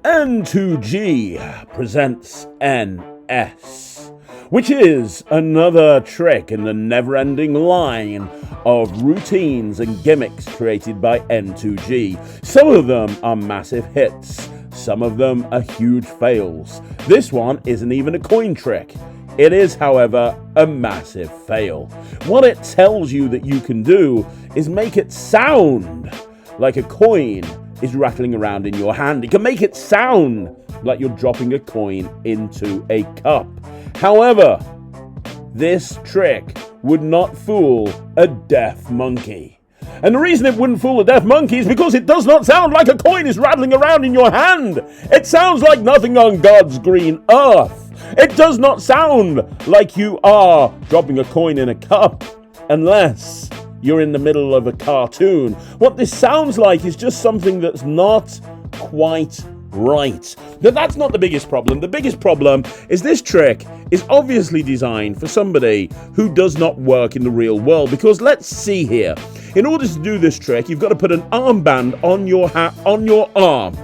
N2G presents NS, which is another trick in the never-ending line of routines and gimmicks created by N2G. Some of them are massive hits, some of them are huge fails. This one isn't even a coin trick. It is, however, a massive fail. What it tells you that you can do is make it sound like a coin is rattling around in your hand. It can make it sound like you're dropping a coin into a cup. However, this trick would not fool a deaf monkey. And the reason it wouldn't fool a deaf monkey is because it does not sound like a coin is rattling around in your hand. It sounds like nothing on God's green earth. It does not sound like you are dropping a coin in a cup, unless you're in the middle of a cartoon. What this sounds like is just something that's not quite right. But that's not the biggest problem. The biggest problem is this trick is obviously designed for somebody who does not work in the real world. Because let's see here. In order to do this trick, you've got to put an armband on your arm,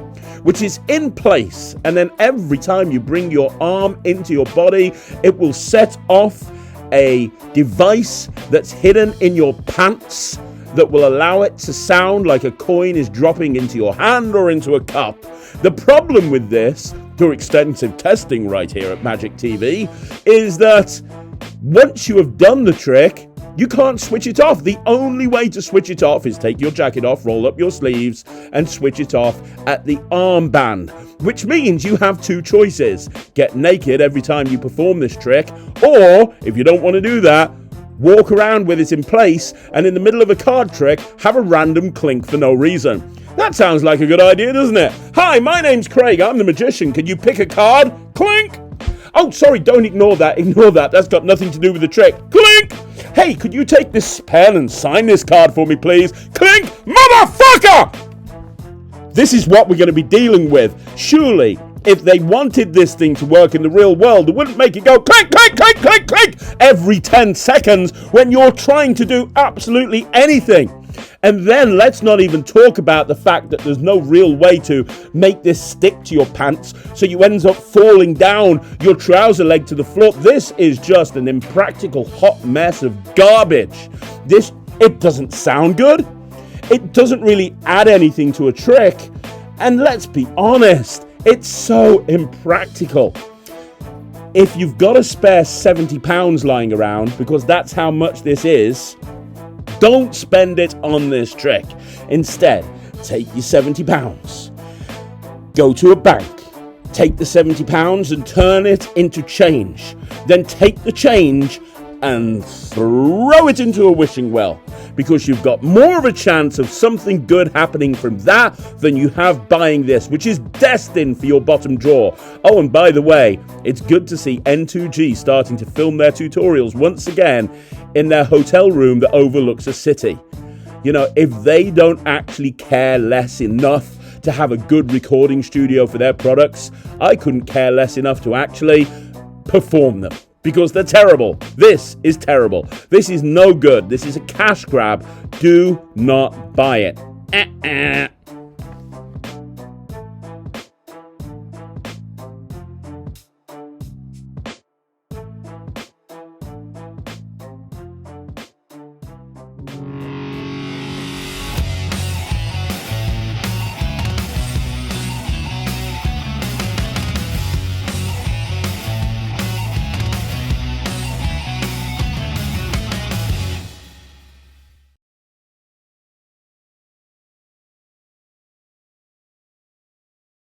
which is in place. And then every time you bring your arm into your body, it will set off a device that's hidden in your pants that will allow it to sound like a coin is dropping into your hand or into a cup. The problem with this, through extensive testing right here at Magic TV, is that once you have done the trick, you can't switch it off. The only way to switch it off is take your jacket off, roll up your sleeves, and switch it off at the armband. Which means you have two choices. Get naked every time you perform this trick, or, if you don't want to do that, walk around with it in place, and in the middle of a card trick, have a random clink for no reason. That sounds like a good idea, doesn't it? Hi, my name's Craig. I'm the magician. Can you pick a card? Clink! Oh, sorry, don't ignore that. Ignore that. That's got nothing to do with the trick. Clink! Hey, could you take this pen and sign this card for me, please? Clink! Motherfucker! This is what we're going to be dealing with. Surely, if they wanted this thing to work in the real world, they wouldn't make it go clink, clink, clink, clink, clink every 10 seconds when you're trying to do absolutely anything. And then let's not even talk about the fact that there's no real way to make this stick to your pants, so you end up falling down your trouser leg to the floor. This is just an impractical hot mess of garbage. It doesn't sound good. It doesn't really add anything to a trick. And let's be honest, it's so impractical. If you've got a spare £70 lying around, because that's how much this is, don't spend it on this trick. Instead, take your £70, go to a bank, take the £70 and turn it into change. Then take the change and throw it into a wishing well, because you've got more of a chance of something good happening from that than you have buying this, which is destined for your bottom drawer. Oh, and by the way, it's good to see N2G starting to film their tutorials once again in their hotel room that overlooks a city. You know, if they don't actually care less enough to have a good recording studio for their products, I couldn't care less enough to actually perform them, because they're terrible. This is terrible. This is no good. This is a cash grab. Do not buy it.